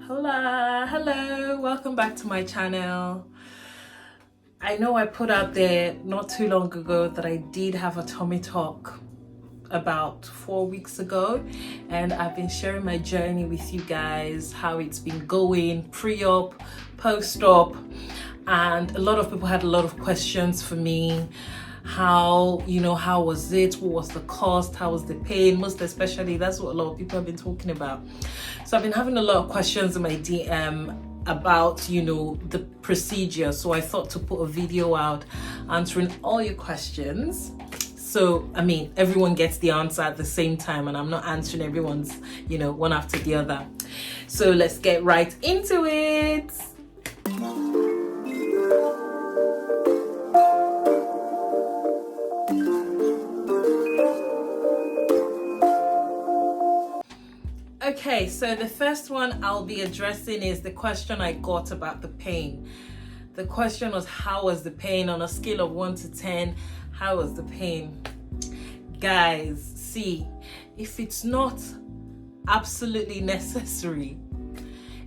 Hello, welcome back to my channel. I know I put out there not too long ago that I did have a tummy talk about 4 weeks ago, and I've been sharing my journey with you guys, how it's been going pre-op, post-op, and a lot of people had a lot of questions for me. How was it? What was the cost? How was the pain? Most especially, that's what a lot of people have been talking about. So I've been having a lot of questions in my DM about, the procedure. So I thought to put a video out answering all your questions. So, everyone gets the answer at the same time, and I'm not answering everyone's, one after the other. So let's get right into it. Okay, so the first one I'll be addressing is the question I got about the pain. The question was, how was the pain on a scale of 1 to 10? How was the pain? Guys, see, if it's not absolutely necessary,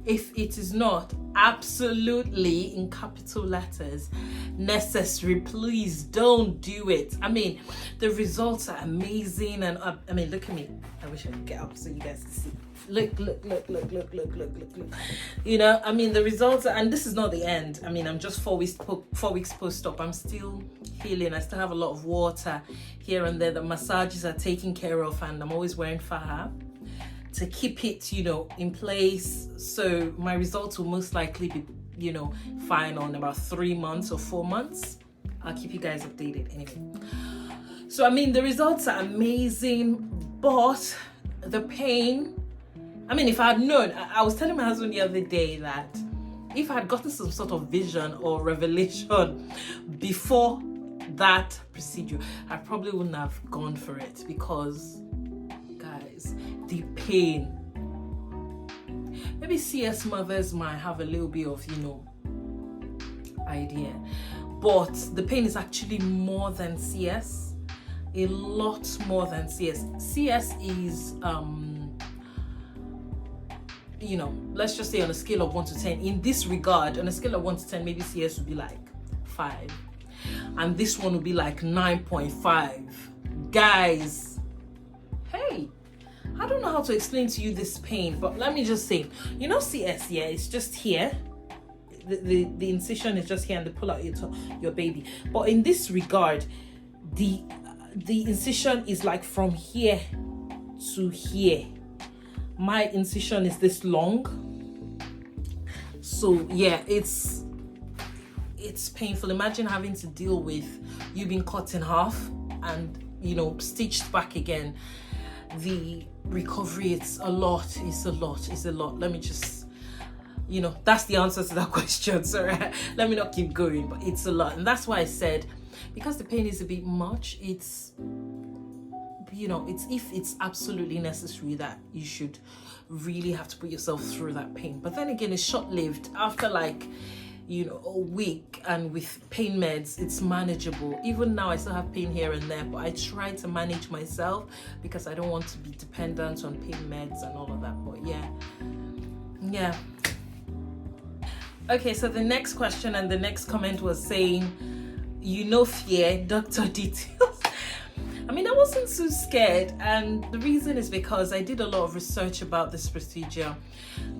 if it is not absolutely, in capital letters, necessary, please don't do it. The results are amazing, and look at me. I wish I could get up so you guys can see. Look. The results are, and this is not the end. I'm just 4 weeks post-op. I'm still healing. I still have a lot of water here and there. The massages are taken care of, and I'm always wearing faja to keep it, in place. So my results will most likely be, fine on about 3 months or 4 months. I'll keep you guys updated anyway. So, the results are amazing, but the pain, if I had known, I was telling my husband the other day that if I had gotten some sort of vision or revelation before that procedure, I probably wouldn't have gone for it, because guys, the pain, maybe CS mothers might have a little bit of, idea, but the pain is actually more than CS, a lot more than CS. CS is, let's just say on a scale of 1 to 10. In this regard, on a scale of 1 to 10, maybe CS would be like 5. And this one would be like 9.5. Guys, hey, I don't know how to explain to you this pain, but let me just say, CS, yeah, it's just here. The incision is just here, and they pull out your baby. But in this regard, the incision is like from here to here. My incision is this long. So yeah, it's painful. Imagine having to deal with you being cut in half and stitched back again. The recovery, it's a lot. Let me just, that's the answer to that question. Sorry, let me not keep going, but it's a lot. And that's why I said, because the pain is a bit much, it's if it's absolutely necessary that you should really have to put yourself through that pain. But then again, it's short-lived. After a week, and with pain meds, it's manageable. Even now, I still have pain here and there, but I try to manage myself because I don't want to be dependent on pain meds and all of that. But yeah. Okay, so the next question and the next comment was saying, fear, doctor details. I wasn't so scared, and the reason is because I did a lot of research about this procedure.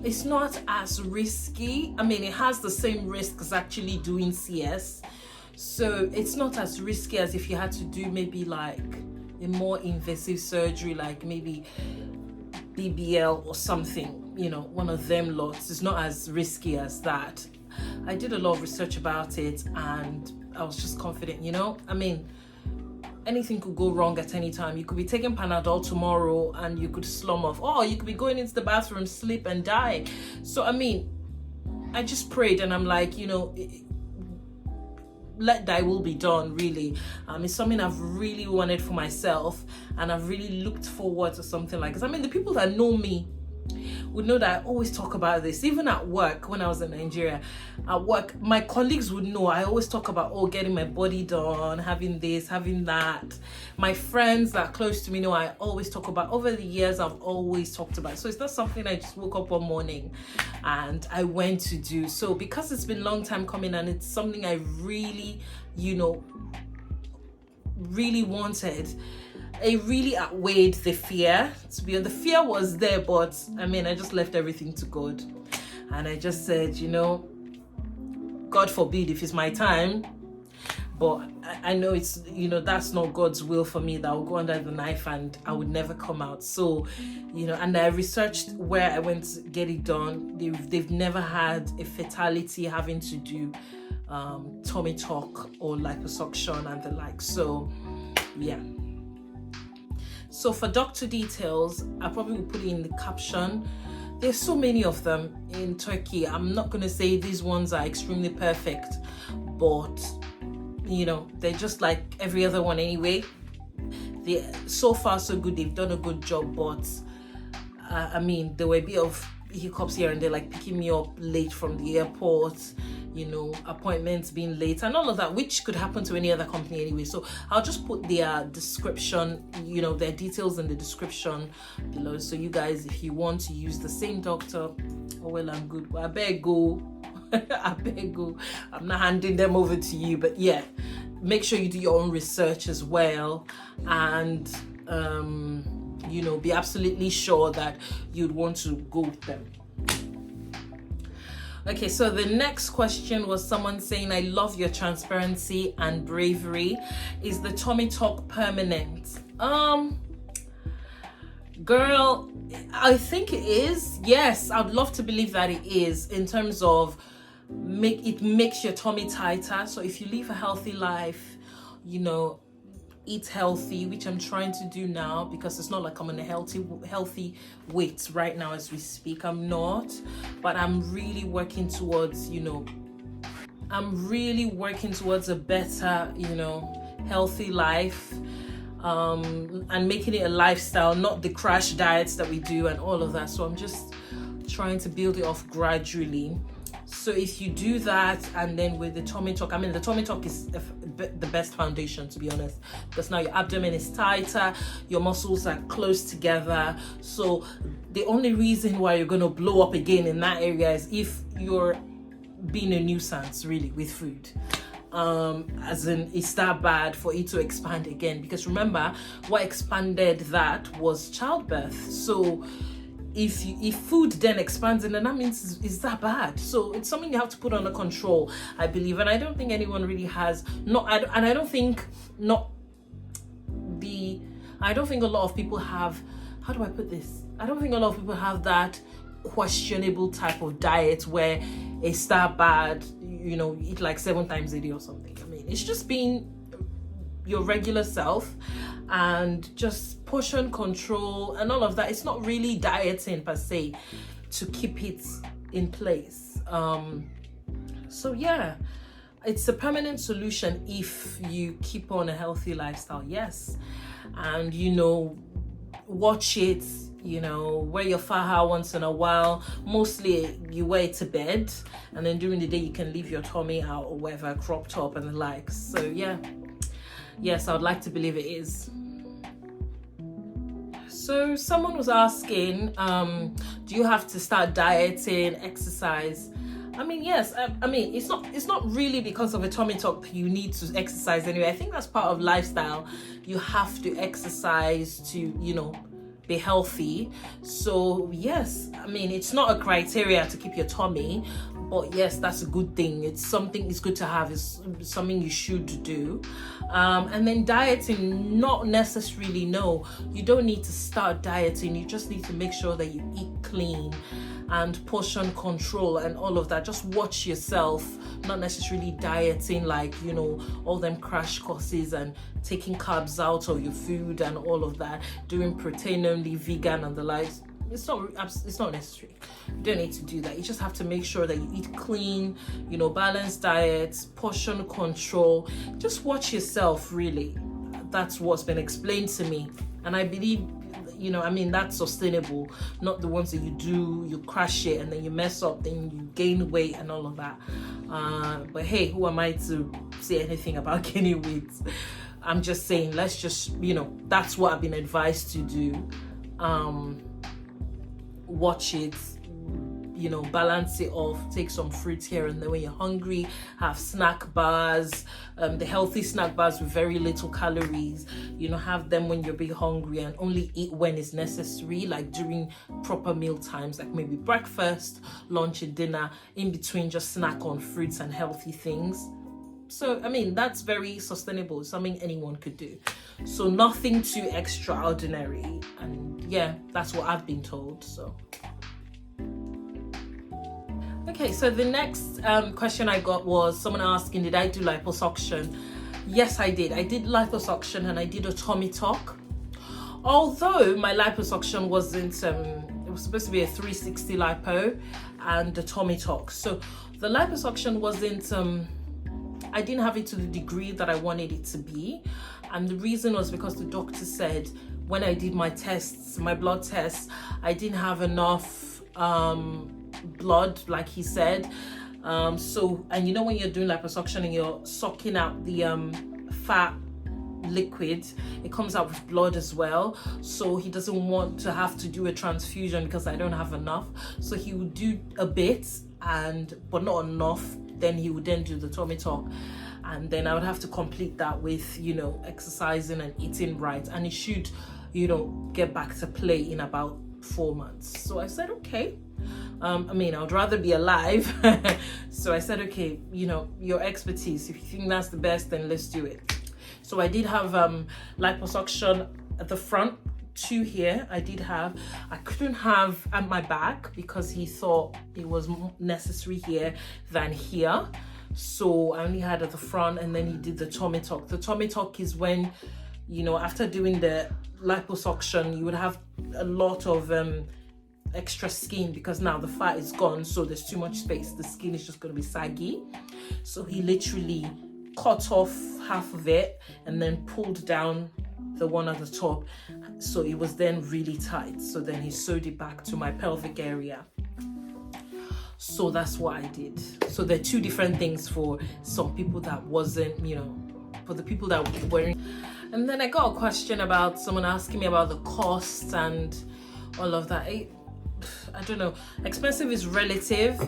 It's not as risky. It has the same risk as actually doing CS, so it's not as risky as if you had to do maybe like a more invasive surgery, like maybe BBL or something, one of them lots. It's not as risky as that. I did a lot of research about it, and I was just confident, anything could go wrong at any time. You could be taking Panadol tomorrow and you could slum off. Oh, you could be going into the bathroom, sleep and die. So, I just prayed, and I'm like, let thy will be done, really. It's something I've really wanted for myself, and I've really looked forward to something like this. The people that know me would know that I always talk about this. Even at work, when I was in Nigeria, at work, my colleagues would know I always talk about, oh, getting my body done, having this, having that. My friends that are close to me know I always talk about. Over the years, I've always talked about. So it's not something I just woke up one morning and I went to do. So because it's been a long time coming and it's something I really, really wanted, it really outweighed the fear. The fear was there, but I mean, I just left everything to God. And I just said, God forbid if it's my time, but I know it's, that's not God's will for me, that I'll go under the knife and I would never come out. So, and I researched where I went to get it done. They've never had a fatality having to do tummy tuck or liposuction and the like. So, yeah. So for doctor details, I probably will put it in the caption. There's so many of them in Turkey. I'm not going to say these ones are extremely perfect, but they're just like every other one anyway. They so far so good. They've done a good job, but there were a bit of hiccups here and there, like picking me up late from the airport, appointments being late and all of that, which could happen to any other company anyway. So I'll just put their description, their details in the description below. So you guys, if you want to use the same doctor, well and good. Well, I better go. I'm not handing them over to you, but yeah, make sure you do your own research as well, and be absolutely sure that you'd want to go with them. Okay, so the next question was someone saying, I love your transparency and bravery. Is the tummy tuck permanent? Girl, I think it is. Yes, I'd love to believe that it is, in terms of it makes your tummy tighter. So if you live a healthy life, eat healthy, which I'm trying to do now, because it's not like I'm on a healthy weight right now as we speak. I'm not, but I'm really working towards a better healthy life, and making it a lifestyle, not the crash diets that we do and all of that. So I'm just trying to build it off gradually. So if you do that, and then with the tummy tuck, the tummy tuck is the best foundation, to be honest, because now your abdomen is tighter, your muscles are close together. So the only reason why you're going to blow up again in that area is if you're being a nuisance, really, with food. As in, it's that bad for it to expand again, because remember, what expanded that was childbirth. So if food then expands, and then that means it's that bad. So it's something you have to put under control, I believe. And I don't think anyone really has. I don't think a lot of people have. How do I put this? I don't think a lot of people have that questionable type of diet where it's that bad. Eat like 7 times a day or something. It's just being your regular self and just portion control and all of that. It's not really dieting per se to keep it in place. So yeah, it's a permanent solution if you keep on a healthy lifestyle, yes. And watch it, wear your faja once in a while. Mostly you wear it to bed, and then during the day you can leave your tummy out or whatever, crop top and the likes. So yeah, yes, I would like to believe it is. So someone was asking, do you have to start dieting, exercise? Yes. It's not really because of a tummy tuck you need to exercise anyway. I think that's part of lifestyle. You have to exercise to, be healthy. So yes, it's not a criteria to keep your tummy, but yes, that's a good thing. It's something it's good to have. It's something you should do. And then dieting, not necessarily, no. You don't need to start dieting. You just need to make sure that you eat clean and portion control and all of that. Just watch yourself, not necessarily dieting like, all them crash courses and taking carbs out of your food and all of that, doing protein only, vegan and the likes. It's not necessary. You don't need to do that. You just have to make sure that you eat clean, balanced diets, portion control. Just watch yourself, really. That's what's been explained to me. And I believe, You know, I mean, that's sustainable, not the ones that you do, you crash it and then you mess up, then you gain weight and all of that. But hey, who am I to say anything about gaining weight? I'm just saying, let's just, you know, that's what I've been advised to do. Watch it, you know, balance it off, take some fruits here and there when you're hungry, have snack bars, the healthy snack bars with very little calories, you know, have them when you're being hungry, and only eat when it's necessary, like during proper meal times, like maybe breakfast, lunch and dinner. In between, just snack on fruits and healthy things. So, I mean, that's very sustainable, something anyone could do. So nothing too extraordinary. And yeah, that's what I've been told, so. Okay, so the next question I got was someone asking, did I do liposuction? Yes, I did. I did liposuction and I did a tummy tuck. Although my liposuction wasn't, it was supposed to be a 360 lipo and a tummy tuck. So the liposuction wasn't, I didn't have it to the degree that I wanted it to be. And the reason was because the doctor said when I did my tests, my blood tests, I didn't have enough blood, like he said. So, and you know, when you're doing liposuction and you're sucking out the fat liquid, it comes out with blood as well. So he doesn't want to have to do a transfusion because I don't have enough. So he would do a bit, but not enough. Then he would then do the tummy tuck, and then I would have to complete that with, you know, exercising and eating right, and it should, you know, get back to play in about 4 months. So I said, okay. I mean, I would rather be alive. So I said, okay, you know, your expertise, if you think that's the best, then let's do it. So I did have liposuction at the front, 2 here. I couldn't have at my back because he thought it was more necessary here than here. So I only had at the front, and then he did the tummy tuck. The tummy tuck is when, you know, after doing the liposuction, you would have a lot of extra skin because now the fat is gone, so there's too much space. The skin is just going to be saggy. So he literally cut off half of it and then pulled down the one at the top, so it was then really tight. So then he sewed it back to my pelvic area. So that's what I did. So there are 2 different things for some people that wasn't, you know, for the people that were wearing. And then I got a question about someone asking me about the cost and all of that. I don't know, expensive is relative,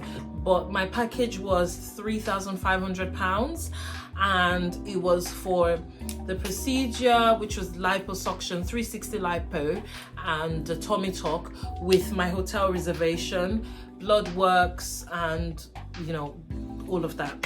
but my package was £3,500, and it was for the procedure, which was liposuction, 360 lipo, and the tummy tuck with my hotel reservation, blood works, and, you know, all of that,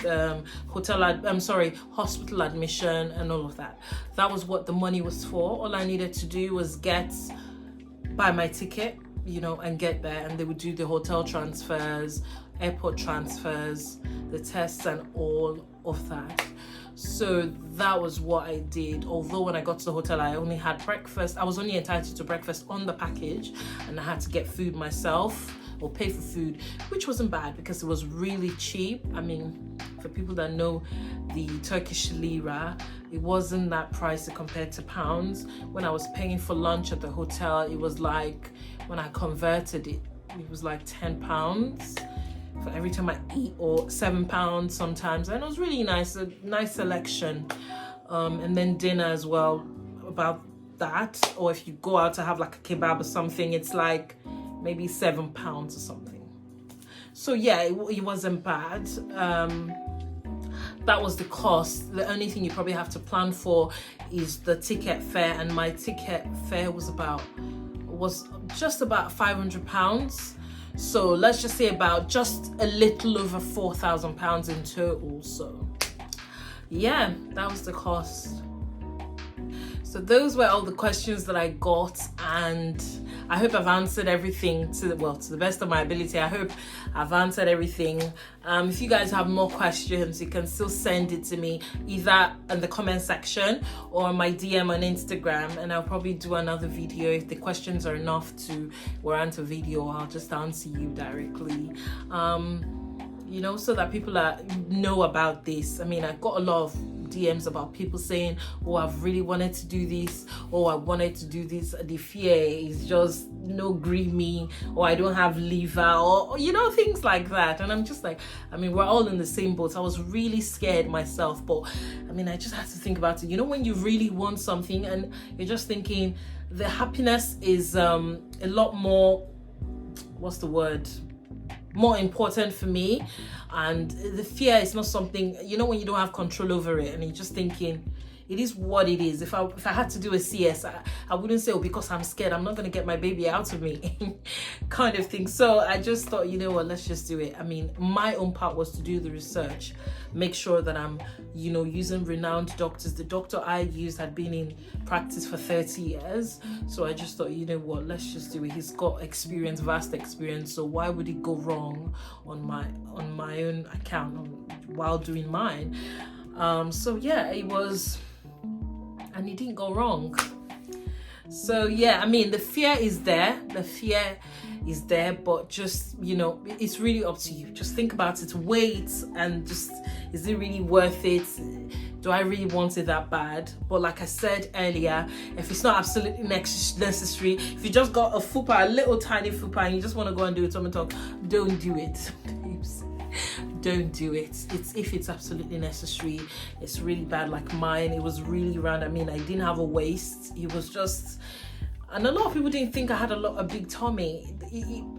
hospital admission and all of that. That was what the money was for. All I needed to do was buy my ticket, you know, and get there, and they would do the hotel transfers, airport transfers, the tests and all of that. So that was what I did. Although when I got to the hotel, I only had breakfast. I was only entitled to breakfast on the package, and I had to get food myself or pay for food, which wasn't bad because it was really cheap. I mean, for people that know the Turkish lira, it wasn't that pricey compared to pounds. When I was paying for lunch at the hotel, it was like, when I converted it, it was like £10 for every time I eat, or £7 sometimes. And it was really nice, a nice selection. And then dinner as well, about that. Or if you go out to have like a kebab or something, it's like maybe £7 or something. So yeah, it wasn't bad. That was the cost. The only thing you probably have to plan for is the ticket fare, and my ticket fare was just about £500. So let's just say about just a little over £4,000 in total. So yeah, that was the cost. So those were all the questions that I got, and I hope I've answered everything to the best of my ability. I hope I've answered everything. If you guys have more questions, you can still send it to me either in the comment section or my DM on Instagram, and I'll probably do another video. If the questions are enough to warrant a video, I'll just answer you directly. You know, so that people know about this. I mean, I got a lot of DMs about people saying, oh, I've really wanted to do this, oh, I wanted to do this. The fear is just no grieve me, or I don't have liver, or you know, things like that. And I'm just like, I mean, we're all in the same boat. I was really scared myself, but I mean, I just had to think about it. You know, when you really want something and you're just thinking the happiness is a lot more, what's the word, more important for me, and the fear is not something, you know, when you don't have control over it and you're just thinking it is what it is. If I had to do a CS, I wouldn't say, oh, because I'm scared I'm not going to get my baby out of me kind of thing. So I just thought, you know what, let's just do it. I mean, my own part was to do the research, make sure that I'm, you know, using renowned doctors. The doctor I used had been in practice for 30 years. So I just thought, you know what, let's just do it. He's got experience, vast experience. So why would it go wrong on my own account while doing mine? So yeah, it was, and it didn't go wrong. So yeah, I mean, the fear is there, but just, you know, it's really up to you. Just think about it, wait, and just, is it really worth it? Do I really want it that bad? But like I said earlier, if it's not absolutely necessary, if you just got a fupa, a little tiny fupa, and you just want to go and do a tummy tuck, don't do it. Don't do it. It's if it's absolutely necessary. It's really bad, like mine. It was really round. I mean, I didn't have a waist. It was just, and a lot of people didn't think I had a big tummy.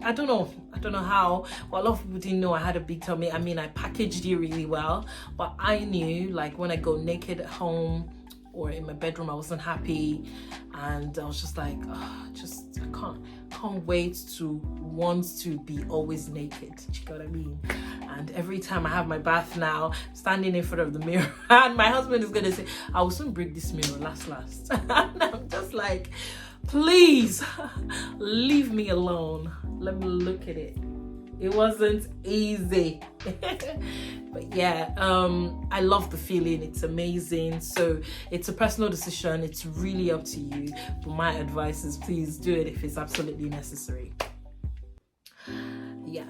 I don't know how, but a lot of people didn't know I had a big tummy. I mean, I packaged it really well, but I knew, like, when I go naked at home or in my bedroom, I wasn't happy, and I was just like, oh, I can't wait to want to be always naked. Do you know what I mean? And every time I have my bath now, standing in front of the mirror, and my husband is gonna say, I will soon break this mirror, last. And I'm just like, please leave me alone. Let me look at it. It wasn't easy. But yeah, I love the feeling. It's amazing. So it's a personal decision. It's really up to you. But my advice is, please do it if it's absolutely necessary. Yeah.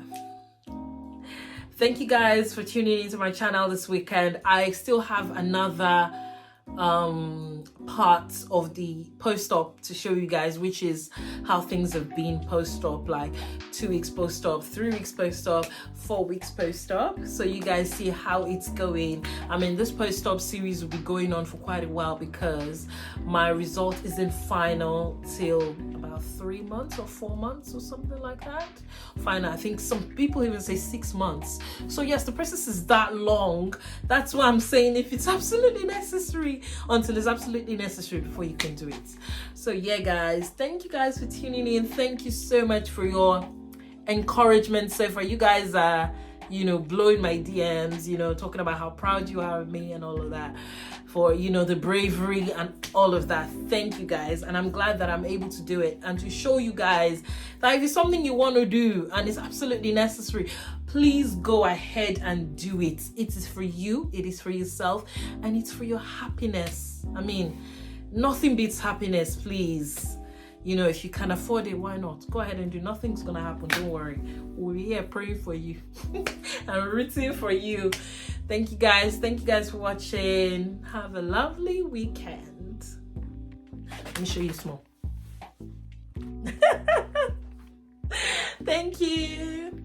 Thank you guys for tuning into my channel this weekend. I still have another part of the post-op to show you guys, which is how things have been post-op, like 2 weeks post-op, 3 weeks post-op, 4 weeks post-op, so you guys see how it's going. I mean, this post-op series will be going on for quite a while because my result isn't final till about 3 months or 4 months or something like that. Final, I think some people even say 6 months. So yes, the process is that long. That's why I'm saying if it's absolutely necessary, until it's absolutely necessary before you can do it. So yeah, guys, thank you guys for tuning in. Thank you so much for your encouragement so far. You guys are, you know, blowing my DMs, you know, talking about how proud you are of me and all of that, for, you know, the bravery and all of that. Thank you guys, and I'm glad that I'm able to do it and to show you guys that if it's something you want to do and it's absolutely necessary, please go ahead and do it. It is for you, it is for yourself, and it's for your happiness. I mean, nothing beats happiness, please. You know, if you can afford it, why not? Go ahead and do. Nothing's gonna happen, don't worry. We'll be here praying for you and rooting for you. Thank you guys for watching. Have a lovely weekend. Let me show you small. Thank you.